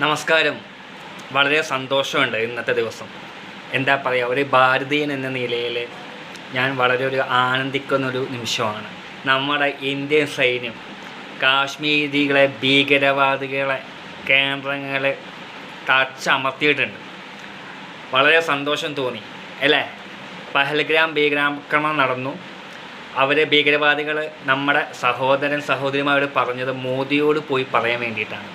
നമസ്കാരം. വളരെ സന്തോഷമുണ്ട് ഇന്നത്തെ ദിവസം. എന്താ പറയുക, ഒരു ഭാരതീയൻ എന്ന നിലയിൽ ഞാൻ വളരെ ആനന്ദിക്കുന്നൊരു നിമിഷമാണ്. നമ്മുടെ ഇന്ത്യൻ സൈന്യം കാശ്മീരികളെ, ഭീകരവാദികളെ, കേന്ദ്രങ്ങളെ തച്ചമർത്തിയിട്ടുണ്ട്. വളരെ സന്തോഷം തോന്നി അല്ലേ? പഹൽഗ്രാം ഭീകരാക്രമണം നടന്നു. ഭീകരവാദികൾ നമ്മുടെ സഹോദരിമാരോട് പറഞ്ഞത് മോദിയോട് പോയി പറയാൻ വേണ്ടിയിട്ടാണ്.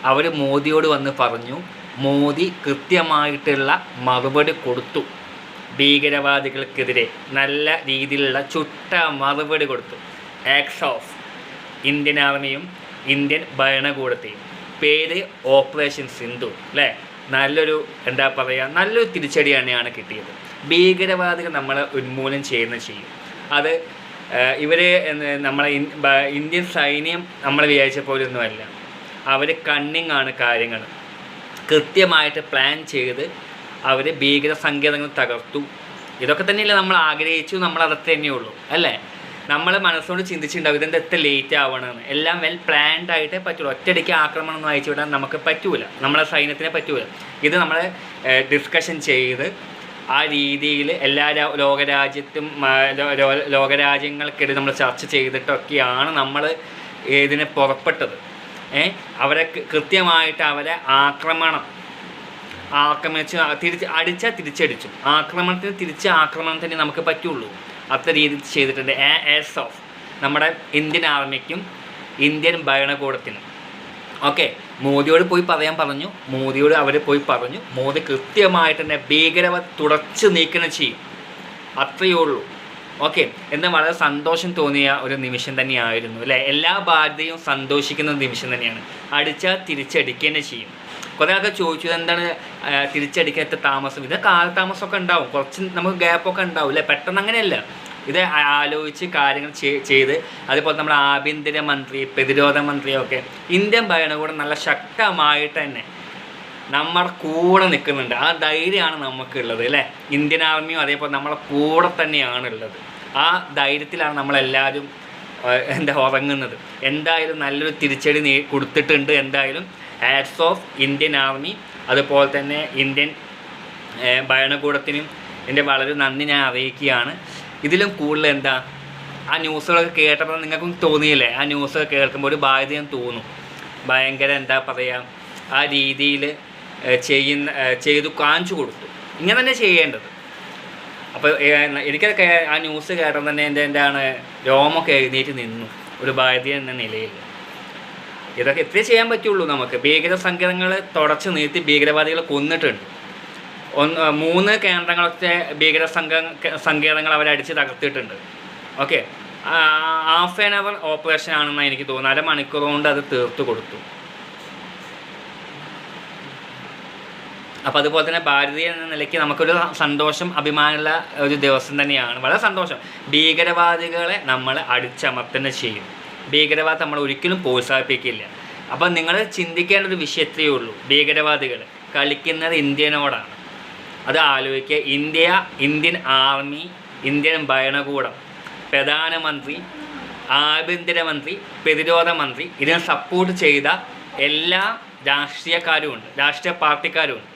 അവർ മോദിയോട് വന്ന് പറഞ്ഞു. മോദി കൃത്യമായിട്ടുള്ള മറുപടി കൊടുത്തു. ഭീകരവാദികൾക്കെതിരെ നല്ല രീതിയിലുള്ള ചുട്ട മറുപടി കൊടുത്തു. ആക്ട്സ് ഓഫ് ഇന്ത്യൻ ആർമിയും ഇന്ത്യൻ ഭരണകൂടത്തെയും. പേര് ഓപ്പറേഷൻ സിന്ധു അല്ലേ? നല്ലൊരു തിരിച്ചടി തന്നെയാണ് കിട്ടിയത്. ഭീകരവാദികൾ നമ്മളെ ഉന്മൂലനം ചെയ്യും. അത് നമ്മളെ ഇന്ത്യൻ സൈന്യം നമ്മൾ വിചാരിച്ച പോലൊന്നുമല്ല. അവർ കണ്ണിങ് ആണ് കാര്യങ്ങൾ. കൃത്യമായിട്ട് പ്ലാൻ ചെയ്ത് അവർ ഭീകര സങ്കേതങ്ങൾ തകർത്തു. ഇതൊക്കെ തന്നെയല്ലേ നമ്മൾ ആഗ്രഹിച്ചു. നമ്മളതൊക്കെ തന്നെയുള്ളൂ അല്ലേ? നമ്മൾ മനസ്സുകൊണ്ട് ചിന്തിച്ചിട്ടുണ്ടാവും ഇതെന്താ എത്ര ലേറ്റ് ആവണമെന്ന്. എല്ലാം വെൽ പ്ലാൻഡ് ആയിട്ടേ പറ്റുള്ളൂ. ഒറ്റയടിക്ക് ആക്രമണം ഒന്നും അയച്ചു വിടാൻ നമുക്ക് പറ്റൂല, നമ്മളെ സൈന്യത്തിന് പറ്റൂല. ഇത് നമ്മൾ ഡിസ്കഷൻ ചെയ്ത് ആ രീതിയിൽ എല്ലാ ലോകരാജ്യങ്ങൾക്കിടയിൽ നമ്മൾ ചർച്ച ചെയ്തിട്ടൊക്കെയാണ് നമ്മൾ ഇതിനെ പുറപ്പെട്ടത്. അവരെ കൃത്യമായിട്ട് അവരെ ആക്രമിച്ച് തിരിച്ചടിച്ചു. ആക്രമണത്തിന് ആക്രമണം തന്നെ നമുക്ക് പറ്റുള്ളൂ. അത്ര രീതിയിൽ ചെയ്തിട്ടുണ്ട്. ആസ് ഓഫ് നമ്മുടെ ഇന്ത്യൻ ആർമിക്കും ഇന്ത്യൻ ഭരണകൂടത്തിനും. ഓക്കെ, മോദിയോട് പോയി പറയാൻ പറഞ്ഞു. അവർ പോയി പറഞ്ഞു. മോദി കൃത്യമായിട്ട് തന്നെ ഭീകരവാദം തുടച്ചു നീക്കണം ചെയ്യും. അത്രയേ ഉള്ളൂ. ഓക്കെ, എന്നാൽ വളരെ സന്തോഷം തോന്നിയ ഒരു നിമിഷം തന്നെയായിരുന്നു അല്ലേ? എല്ലാ ഭാരതീയവും സന്തോഷിക്കുന്ന നിമിഷം തന്നെയാണ്. അടിച്ചാൽ തിരിച്ചടിക്കുക ചെയ്യും. കുറേ ആൾക്കാർ ചോദിച്ചു എന്താണ് തിരിച്ചടിക്കാൻ എത്ര താമസം? ഇത് കാലതാമസമൊക്കെ ഉണ്ടാവും, കുറച്ച് നമുക്ക് ഗ്യാപ്പൊക്കെ ഉണ്ടാവും അല്ലേ? പെട്ടെന്ന് അങ്ങനെയല്ല. ഇത് ആലോചിച്ച് കാര്യങ്ങൾ ചെയ്ത് അതുപോലെ നമ്മുടെ ആഭ്യന്തരമന്ത്രി, പ്രതിരോധ മന്ത്രിയൊക്കെ ഇന്ത്യൻ ഭരണകൂടം നല്ല ശക്തമായിട്ട് തന്നെ നമ്മുടെ കൂടെ നിൽക്കുന്നുണ്ട്. ആ ധൈര്യമാണ് നമുക്കുള്ളത് അല്ലേ? ഇന്ത്യൻ ആർമിയും അതേപോലെ നമ്മളെ കൂടെ തന്നെയാണുള്ളത്. ആ ധൈര്യത്തിലാണ് നമ്മളെല്ലാവരും ഉറങ്ങുന്നത്. എന്തായാലും നല്ലൊരു തിരിച്ചടി കൊടുത്തിട്ടുണ്ട്. എന്തായാലും ആക്ട്സ് ഓഫ് ഇന്ത്യൻ ആർമി അതുപോലെ തന്നെ ഇന്ത്യൻ ഭരണകൂടത്തിനും എൻ്റെ വളരെ നന്ദി ഞാൻ അറിയിക്കുകയാണ്. ഇതിലും കൂടുതൽ ആ ന്യൂസുകളൊക്കെ കേട്ടപ്പോൾ നിങ്ങൾക്കും തോന്നിയില്ലേ? ആ ന്യൂസൊക്കെ കേൾക്കുമ്പോൾ ഒരു ബാധ്യത തോന്നും. ഭയങ്കര ആ രീതിയിൽ ചെയ്തു കാണിച്ചു കൊടുത്തു. ഇങ്ങനെ തന്നെ ചെയ്യേണ്ടത്. അപ്പോൾ എനിക്കൊക്കെ ആ ന്യൂസ് കേട്ടപ്പോൾ തന്നെ എൻ്റെ രോമൊക്കെ എഴുന്നേറ്റ് നിന്നു ഒരു ഭാരതീയ എന്ന നിലയിൽ. ഇതൊക്കെ എത്രയേ ചെയ്യാൻ പറ്റുള്ളൂ നമുക്ക്. ഭീകര സങ്കേതങ്ങൾ തുടച്ചു നിർത്തി ഭീകരവാദികളെ കൊന്നിട്ടുണ്ട്. 3 കേന്ദ്രങ്ങളൊക്കെ ഭീകര സങ്കേതങ്ങൾ അവരടിച്ച് തകർത്തിട്ടുണ്ട്. Okay, half an hour operation ആണെന്നാണ് എനിക്ക് തോന്നുന്നത്. അരമണിക്കൂർ കൊണ്ട് അത് തീർത്തു കൊടുത്തു. അപ്പോൾ അതുപോലെ തന്നെ ഭാരതീയ എന്ന നിലയ്ക്ക് നമുക്കൊരു സന്തോഷം, അഭിമാനമുള്ള ഒരു ദിവസം തന്നെയാണ്. വളരെ സന്തോഷം. ഭീകരവാദികളെ നമ്മൾ അടിച്ചമർത്തുന്ന ചെയ്യും. ഭീകരവാദം നമ്മൾ ഒരിക്കലും പ്രോത്സാഹിപ്പിക്കില്ല. അപ്പം നിങ്ങൾ ചിന്തിക്കേണ്ട ഒരു വിഷയത്രയേ ഉള്ളൂ. ഭീകരവാദികൾ കളിക്കുന്നത് ഇന്ത്യനോടാണ്. അത് ആലോചിക്കുക. ഇന്ത്യൻ ആർമി, ഇന്ത്യൻ ഭരണകൂടം, പ്രധാനമന്ത്രി, ആഭ്യന്തരമന്ത്രി, പ്രതിരോധ മന്ത്രി, ഇതിനെ സപ്പോർട്ട് ചെയ്ത എല്ലാ രാഷ്ട്രീയ പാർട്ടിക്കാരുമുണ്ട്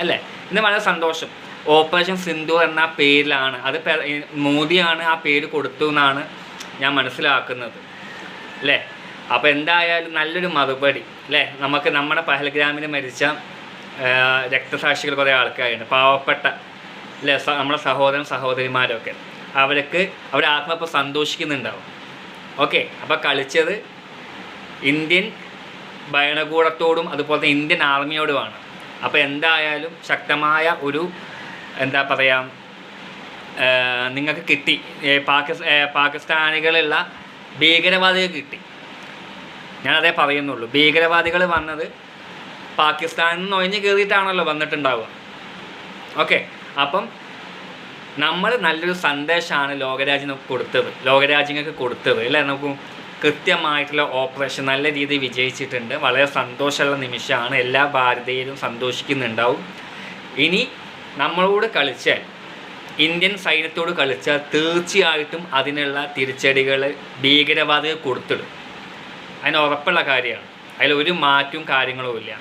അല്ലേ? ഇന്ന് വളരെ സന്തോഷം. ഓപ്പറേഷൻ സിന്ധു എന്ന പേരിലാണ് അത് മോദിയാണ് ആ പേര് കൊടുത്തു എന്നാണ് ഞാൻ മനസ്സിലാക്കുന്നത് അല്ലേ? അപ്പോൾ എന്തായാലും നല്ലൊരു മറുപടി അല്ലേ? നമ്മുടെ പഹൽഗ്രാമിൽ മരിച്ച രക്തസാക്ഷികൾ കുറേ ആൾക്കാരുണ്ട്, പാവപ്പെട്ട അല്ലേ? നമ്മുടെ സഹോദരന്മാരൊക്കെ അവർ ആത്മപ്പോൾ സന്തോഷിക്കുന്നുണ്ടാവും. ഓക്കെ, അപ്പോൾ കളിച്ചത് ഇന്ത്യൻ ഭരണകൂടത്തോടും അതുപോലെ ഇന്ത്യൻ ആർമിയോടുമാണ്. അപ്പോൾ എന്തായാലും ശക്തമായ ഒരു നിങ്ങൾക്ക് കിട്ടി. പാകിസ്ഥാനികളുള്ള ഭീകരവാദികൾ കിട്ടി. ഞാനതേ പറയുന്നുള്ളൂ. ഭീകരവാദികൾ വന്നത് പാകിസ്ഥാനിൽ നിന്ന് ഒഴിഞ്ഞ് കയറിയിട്ടാണല്ലോ വന്നിട്ടുണ്ടാവുക. ഓക്കെ, അപ്പം നമ്മൾ നല്ലൊരു സന്ദേശമാണ് ലോകരാജ്യങ്ങൾക്ക് കൊടുത്തത് അല്ലേ? നമുക്ക് കൃത്യമായിട്ടുള്ള ഓപ്പറേഷൻ നല്ല രീതിയിൽ വിജയിച്ചിട്ടുണ്ട്. വളരെ സന്തോഷമുള്ള നിമിഷമാണ്. എല്ലാ ഭാരതീയരും സന്തോഷിക്കുന്നുണ്ടാവും. ഇനി നമ്മളോട് കളിച്ചാൽ, ഇന്ത്യൻ സൈന്യത്തോട് കളിച്ചാൽ തീർച്ചയായിട്ടും അതിനുള്ള തിരിച്ചടികൾ ഭീകരവാദികൾ കൊടുത്തിടും. അതിന് ഉറപ്പുള്ള കാര്യമാണ്. അതിലൊരു മാറ്റവും കാര്യങ്ങളും ഇല്ല.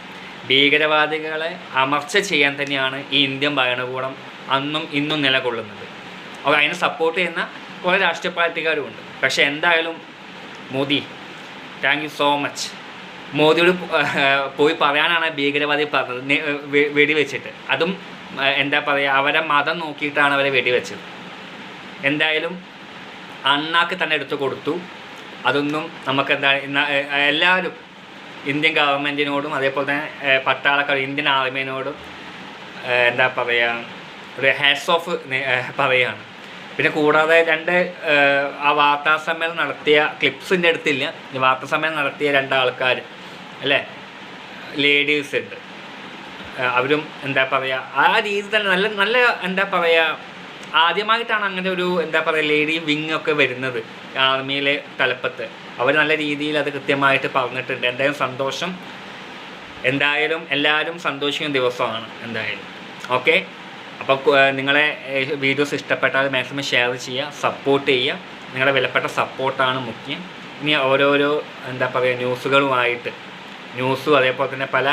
ഭീകരവാദികളെ അമർച്ച ചെയ്യാൻ തന്നെയാണ് ഈ ഇന്ത്യൻ ഭരണകൂടം അന്നും ഇന്നും നിലകൊള്ളുന്നത്. അപ്പോൾ അതിനെ സപ്പോർട്ട് ചെയ്യുന്ന കുറേ രാഷ്ട്രീയ പാർട്ടിക്കാരുമുണ്ട്. പക്ഷേ എന്തായാലും Modi, thank you so much. മോദിയോട് പോയി പറയാനാണ് ഭീകരവാദി പറഞ്ഞത്, വെടിവെച്ചിട്ട്. അതും എന്താ പറയുക, അവരെ മതം നോക്കിയിട്ടാണ് അവരെ വെടിവെച്ചത്. എന്തായാലും അണ്ണാക്ക് തന്നെ എടുത്തു കൊടുത്തു. അതൊന്നും നമുക്കെന്താ എല്ലാവരും ഇന്ത്യൻ ഗവൺമെൻറ്റിനോടും അതേപോലെ തന്നെ പട്ടാളക്കാർ ഇന്ത്യൻ ആർമിയോടും എന്താ പറയുക, ഒരു ഹാറ്റ്സ് ഓഫ് പറയുകയാണ്. പിന്നെ കൂടാതെ ആ വാർത്താസമ്മേളനം നടത്തിയ ക്ലിപ്സിൻ്റെ അടുത്തില്ല, വാർത്താസമ്മേളനം നടത്തിയ 2 ആൾക്കാർ അല്ലേ, ലേഡീസ് ഉണ്ട്. അവരും എന്താ പറയുക ആ രീതി തന്നെ നല്ല നല്ല എന്താ പറയുക, ആദ്യമായിട്ടാണ് അങ്ങനെ ഒരു എന്താ പറയുക ലേഡി വിങ് ഒക്കെ വരുന്നത് ആർമിയിലെ തലപ്പത്ത്. അവർ നല്ല രീതിയിൽ അത് കൃത്യമായിട്ട് പറഞ്ഞിട്ടുണ്ട്. എന്തായാലും സന്തോഷം. എന്തായാലും എല്ലാവരും സന്തോഷിക്കുന്ന ദിവസമാണ് എന്തായാലും. ഓക്കെ, അപ്പോൾ നിങ്ങളെ വീഡിയോസ് ഇഷ്ടപ്പെട്ടാൽ മാക്സിമം ഷെയർ ചെയ്യുക, സപ്പോർട്ട് ചെയ്യുക. നിങ്ങളുടെ വിലപ്പെട്ട സപ്പോർട്ടാണ് മുഖ്യം. ഇനി ഓരോരോ എന്താ പറയുക ന്യൂസും അതേപോലെ തന്നെ പല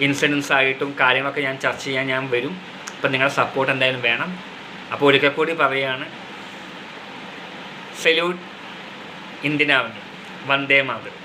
ഇൻസിഡൻസ് ആയിട്ടും കാര്യങ്ങളൊക്കെ ഞാൻ ചർച്ച ചെയ്യാൻ ഞാൻ വരും. അപ്പോൾ നിങ്ങളുടെ സപ്പോർട്ട് എന്തായാലും വേണം. അപ്പോൾ ഒരിക്കൽ കൂടി പറയുകയാണ്, salute Indian army, Vande Mataram.